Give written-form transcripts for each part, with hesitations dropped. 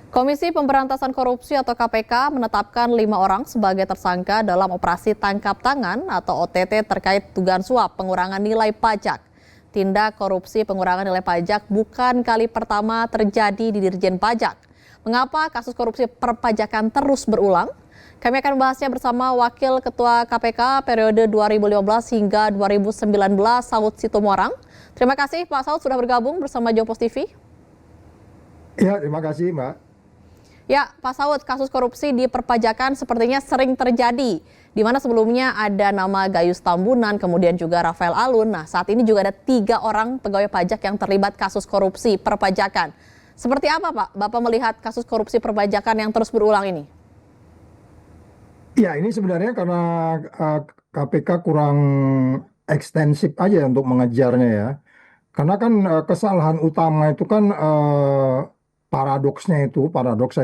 Komisi Pemberantasan Korupsi atau KPK menetapkan 5 orang sebagai tersangka dalam operasi tangkap tangan atau OTT terkait dugaan suap pengurangan nilai pajak. Tindak korupsi pengurangan nilai pajak bukan kali pertama terjadi di Dirjen Pajak. Mengapa kasus korupsi perpajakan terus berulang? Kami akan membahasnya bersama Wakil Ketua KPK periode 2015 hingga 2019, Saud Situmorang. Terima kasih Pak Saud sudah bergabung bersama Jopos TV. Ya, terima kasih Mbak. Ya, Pak Saud, kasus korupsi di perpajakan sepertinya sering terjadi, di mana sebelumnya ada nama Gayus Tambunan, kemudian juga Rafael Alun. Nah, saat ini juga ada 3 orang pegawai pajak yang terlibat kasus korupsi perpajakan. Seperti apa, Pak, Bapak melihat kasus korupsi perpajakan yang terus berulang ini? Ya, ini sebenarnya karena KPK kurang ekstensif aja untuk mengejarnya ya. Karena kan kesalahan utama itu kan paradoks saya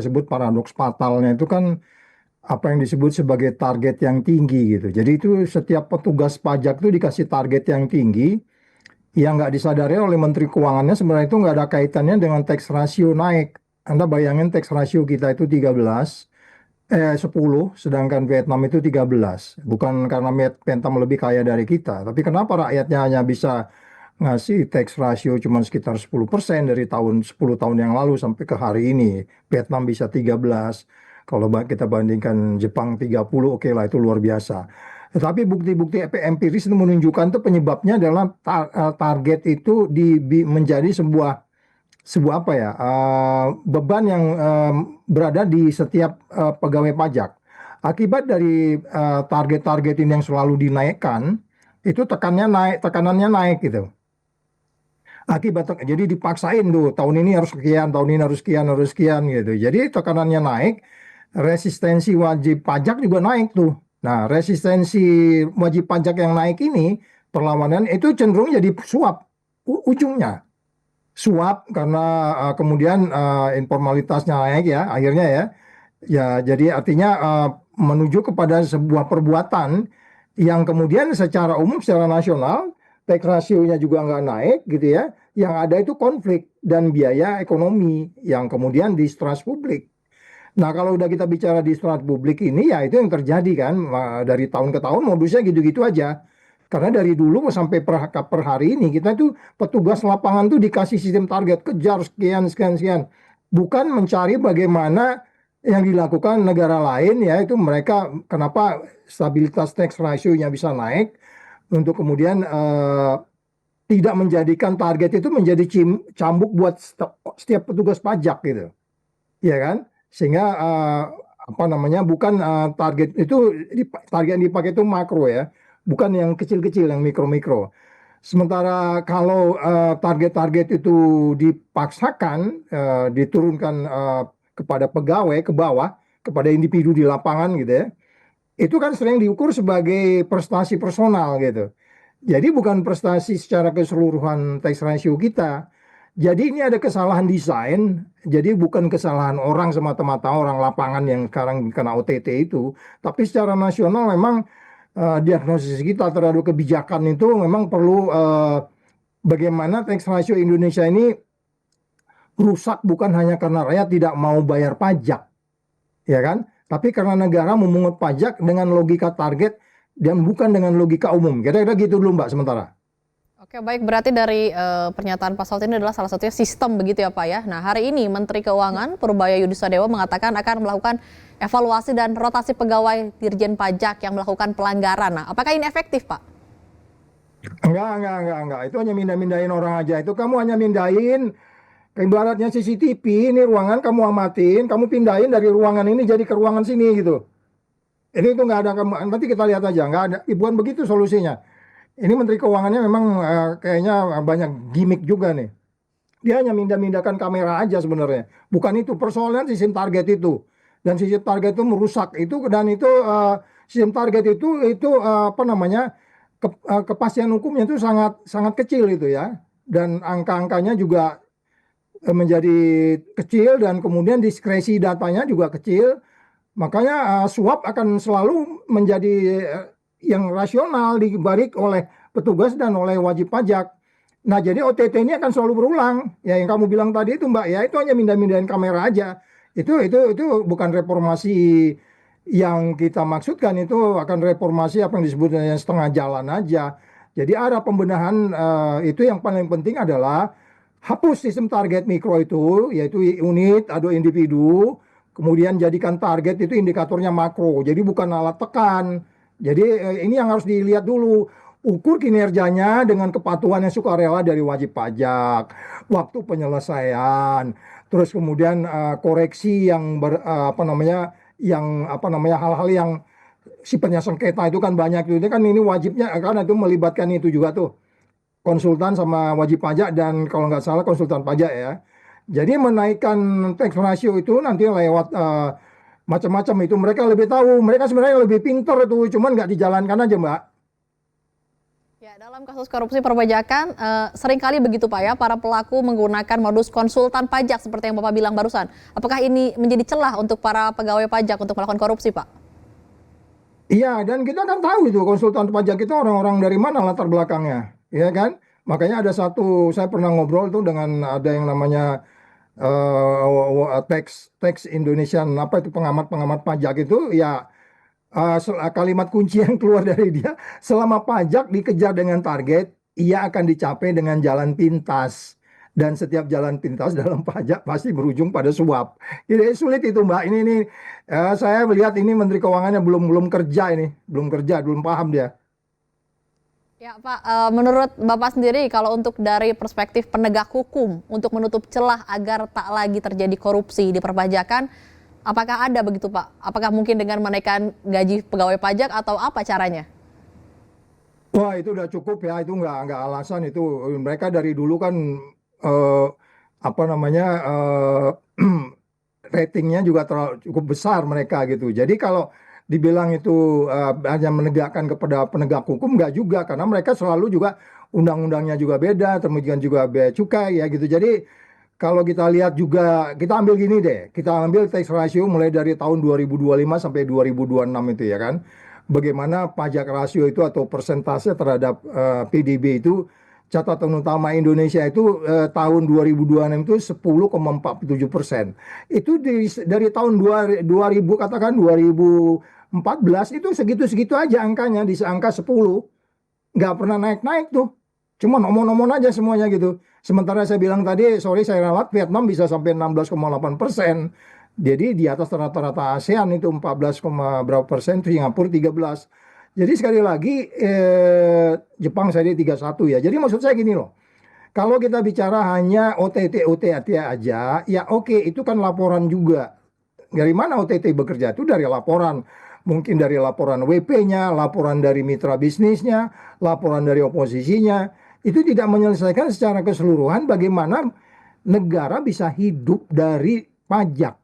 sebut paradoks fatalnya itu kan apa yang disebut sebagai target yang tinggi gitu. Jadi itu setiap petugas pajak itu dikasih target yang tinggi, yang nggak disadari oleh Menteri Keuangannya sebenarnya itu nggak ada kaitannya dengan tax ratio naik. Anda bayangin tax ratio kita itu 10, sedangkan Vietnam itu 13. Bukan karena Vietnam lebih kaya dari kita, tapi kenapa rakyatnya hanya bisa ngasih tax ratio cuma sekitar 10% dari 10 tahun yang lalu sampai ke hari ini. Vietnam bisa 13. Kalau kita bandingkan Jepang 30, oke lah itu luar biasa. Tetapi bukti-bukti empiris itu menunjukkan tuh penyebabnya adalah target itu menjadi sebuah apa ya, beban yang berada di setiap pegawai pajak. Akibat dari target-target ini yang selalu dinaikkan, itu tekanannya naik gitu. Jadi dipaksain tuh tahun ini harus sekian, tahun ini harus sekian gitu. Jadi tekanannya naik, resistensi wajib pajak juga naik tuh. Nah, resistensi wajib pajak yang naik ini, perlawanan itu cenderung jadi suap ujungnya. Suap karena kemudian informalitasnya naik ya, akhirnya ya. Ya, jadi artinya menuju kepada sebuah perbuatan yang kemudian secara umum, secara nasional, tax ratio-nya juga nggak naik gitu ya. Yang ada itu konflik dan biaya ekonomi yang kemudian distrust publik. Nah, kalau udah kita bicara distrust publik ini, ya itu yang terjadi kan. Dari tahun ke tahun modusnya gitu-gitu aja. Karena dari dulu sampai per hari ini, kita tuh petugas lapangan tuh dikasih sistem target, kejar sekian, sekian, sekian. Bukan mencari bagaimana yang dilakukan negara lain, ya itu mereka kenapa stabilitas tax ratio-nya bisa naik, untuk kemudian tidak menjadikan target itu menjadi cambuk buat setiap petugas pajak gitu, ya kan? Sehingga apa namanya, bukan target itu, target yang dipakai itu makro ya, bukan yang kecil-kecil, yang mikro-mikro. Sementara kalau target-target itu dipaksakan, diturunkan kepada pegawai ke bawah, kepada individu di lapangan gitu ya, itu kan sering diukur sebagai prestasi personal gitu. Jadi bukan prestasi secara keseluruhan tax ratio kita. Jadi ini ada kesalahan desain, jadi bukan kesalahan orang semata-mata, orang lapangan yang sekarang kena OTT itu, tapi secara nasional memang diagnosis kita terhadap kebijakan itu memang perlu bagaimana tax ratio Indonesia ini rusak bukan hanya karena rakyat tidak mau bayar pajak, ya kan? Tapi karena negara memungut pajak dengan logika target dan bukan dengan logika umum. Kira-kira gitu dulu Mbak sementara. Oke, baik, berarti dari pernyataan Pak Saud ini adalah salah satunya sistem begitu ya Pak ya. Nah, hari ini Menteri Keuangan Purbaya Yudhisadewa mengatakan akan melakukan evaluasi dan rotasi pegawai Dirjen Pajak yang melakukan pelanggaran. Nah, apakah ini efektif Pak? Enggak. Itu hanya mindah-mindahin orang aja. Itu kamu hanya mindahin, ibaratnya CCTV, ini ruangan kamu amatin, kamu pindahin dari ruangan ini jadi ke ruangan sini gitu. Ini itu nggak ada, nanti kita lihat aja, nggak ada, bukan begitu solusinya. Ini Menteri Keuangannya memang kayaknya banyak gimmick juga nih. Dia hanya mindah-mindahkan kamera aja sebenarnya. Bukan itu persoalannya, sistem target itu. Dan sistem target itu merusak itu, dan itu sistem target itu apa namanya, kepastian hukumnya itu sangat sangat kecil itu ya. Dan angka-angkanya juga menjadi kecil, dan kemudian diskresi datanya juga kecil. Makanya suap akan selalu menjadi yang rasional dibalik oleh petugas dan oleh wajib pajak. Nah, jadi OTT ini akan selalu berulang. Ya, yang kamu bilang tadi itu Mbak, ya itu hanya mindah-mindahin kamera aja. Itu bukan reformasi yang kita maksudkan, itu akan reformasi apa yang disebut dengan setengah jalan aja. Jadi ada pembenahan, itu yang paling penting adalah hapus sistem target mikro itu, yaitu unit atau individu, kemudian jadikan target itu indikatornya makro. Jadi bukan alat tekan. Jadi ini yang harus dilihat dulu. Ukur kinerjanya dengan kepatuhan yang sukarela dari wajib pajak, waktu penyelesaian, terus kemudian koreksi yang hal-hal yang sifatnya sengketa itu kan banyak itu kan, ini wajibnya karena itu melibatkan itu juga tuh konsultan sama wajib pajak dan kalau nggak salah konsultan pajak ya. Jadi menaikkan tax ratio itu nanti lewat macam-macam itu, mereka lebih tahu, mereka sebenarnya lebih pintar itu, cuman nggak dijalankan aja, Mbak. Ya, dalam kasus korupsi perpajakan seringkali begitu Pak ya, para pelaku menggunakan modus konsultan pajak seperti yang Bapak bilang barusan. Apakah ini menjadi celah untuk para pegawai pajak untuk melakukan korupsi, Pak? Iya, dan kita kan tahu itu konsultan pajak itu orang-orang dari mana latar belakangnya, ya kan? Makanya ada satu, saya pernah ngobrol tuh dengan ada yang namanya tax Indonesian, apa itu, pengamat-pengamat pajak itu ya. Kalimat kunci yang keluar dari dia, selama pajak dikejar dengan target, ia akan dicapai dengan jalan pintas. Dan setiap jalan pintas dalam pajak pasti berujung pada suap. Jadi sulit itu, Mbak. Ini saya melihat ini Menteri Keuangannya belum belum kerja ini, belum paham dia. Ya Pak, menurut Bapak sendiri kalau untuk dari perspektif penegak hukum untuk menutup celah agar tak lagi terjadi korupsi di perpajakan, apakah ada begitu Pak? Apakah mungkin dengan menaikkan gaji pegawai pajak atau apa caranya? Wah, itu udah cukup ya, itu nggak alasan itu. Mereka dari dulu kan eh, apa namanya ratingnya juga cukup besar mereka gitu. Jadi kalau dibilang itu hanya menegakkan kepada penegak hukum, nggak juga, karena mereka selalu juga undang-undangnya juga beda, kemudian juga bea cukai ya gitu. Jadi kalau kita lihat juga, kita ambil gini deh, kita ambil tax ratio mulai dari tahun 2025 sampai 2026 itu ya kan. Bagaimana pajak rasio itu atau persentase terhadap PDB itu, catatan utama Indonesia itu tahun 2026 itu 10,47%. Itu dari tahun 2000 katakan 2014 itu segitu-segitu aja angkanya, di angka 10. Nggak pernah naik-naik tuh. Cuma omong-omong aja semuanya gitu. Sementara saya bilang tadi, sorry saya ralat, Vietnam bisa sampai 16,8%. Jadi di atas rata-rata ASEAN itu 14, berapa persen, Singapura 13. Jadi sekali lagi Jepang saya di 31 ya. Jadi maksud saya gini loh. Kalau kita bicara hanya OTT aja, ya oke, itu kan laporan juga. Dari mana OTT bekerja? Itu dari laporan. Mungkin dari laporan WP-nya, laporan dari mitra bisnisnya, laporan dari oposisinya. Itu tidak menyelesaikan secara keseluruhan bagaimana negara bisa hidup dari pajak.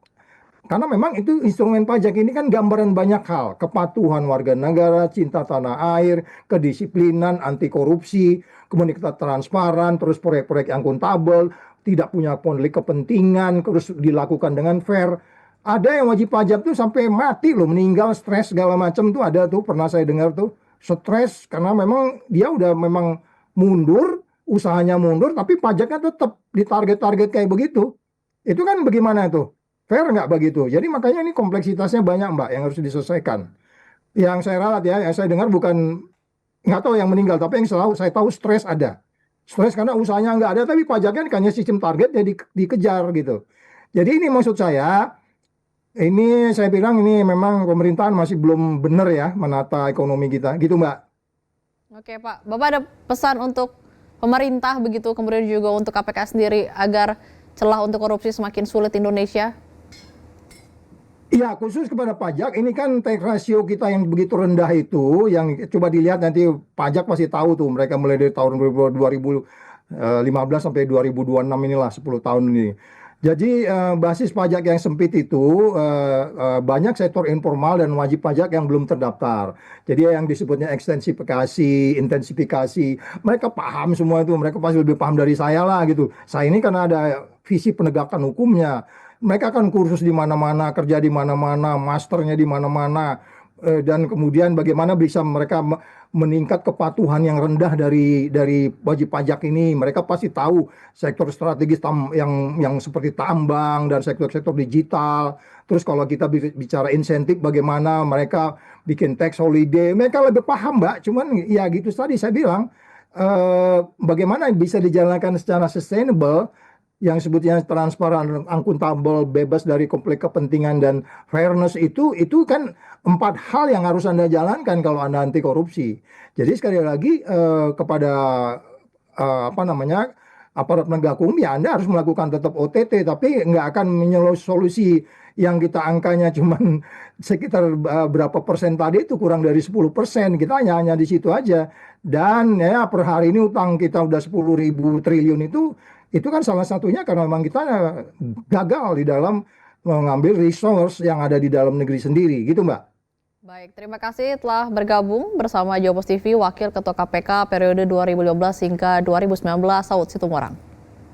Karena memang itu instrumen pajak ini kan gambaran banyak hal. Kepatuhan warga negara, cinta tanah air, kedisiplinan, anti korupsi, kemudian kita transparan, terus proyek-proyek yang akuntabel, tidak punya konflik kepentingan, terus dilakukan dengan fair. Ada yang wajib pajak tuh sampai mati loh, meninggal, stres segala macam tuh ada tuh, pernah saya dengar tuh. Stres karena memang dia udah memang mundur, usahanya mundur, tapi pajaknya tetap di target-target kayak begitu. Itu kan bagaimana tuh? Fair nggak begitu? Jadi makanya ini kompleksitasnya banyak, Mbak, yang harus diselesaikan. Yang saya ralat ya, yang saya dengar bukan, nggak tahu yang meninggal, tapi yang selalu saya tahu stres ada. Stres karena usahanya nggak ada, tapi pajaknya hanya sistem target jadi dikejar gitu. Jadi ini maksud saya, ini saya bilang ini memang pemerintahan masih belum benar ya menata ekonomi kita, gitu Mbak. Oke Pak, Bapak ada pesan untuk pemerintah begitu, kemudian juga untuk KPK sendiri agar celah untuk korupsi semakin sulit di Indonesia? Iya, khusus kepada pajak, ini kan tax ratio kita yang begitu rendah itu, yang coba dilihat nanti pajak pasti tahu tuh, mereka mulai dari tahun 2015 sampai 2026 inilah 10 tahun ini. Jadi basis pajak yang sempit itu banyak sektor informal dan wajib pajak yang belum terdaftar. Jadi yang disebutnya ekstensifikasi, intensifikasi, mereka paham semua itu, mereka pasti lebih paham dari saya lah gitu. Saya ini karena ada visi penegakan hukumnya. Mereka kan kursus di mana-mana, kerja di mana-mana, masternya di mana-mana, dan kemudian bagaimana bisa mereka meningkat kepatuhan yang rendah dari wajib pajak ini. Mereka pasti tahu sektor strategis yang seperti tambang dan sektor-sektor digital. Terus kalau kita bicara insentif, bagaimana mereka bikin tax holiday, mereka lebih paham, Mbak. Cuman ya gitu tadi saya bilang, bagaimana bisa dijalankan secara sustainable, yang sebutnya transparan, akuntabel, bebas dari konflik kepentingan dan fairness itu kan 4 hal yang harus Anda jalankan kalau Anda anti korupsi. Jadi sekali lagi kepada apa namanya aparat penegak hukum ya Anda harus melakukan tetap OTT, tapi nggak akan solusi yang kita angkanya cuman sekitar berapa persen tadi itu kurang dari 10%. Kita hanya di situ aja. Dan ya per hari ini utang kita udah 10.000 triliun itu kan salah satunya karena memang kita gagal di dalam mengambil resource yang ada di dalam negeri sendiri, gitu Mbak. Baik, terima kasih telah bergabung bersama Jawabos TV, Wakil Ketua KPK periode 2015 hingga 2019, Saud Situmorang.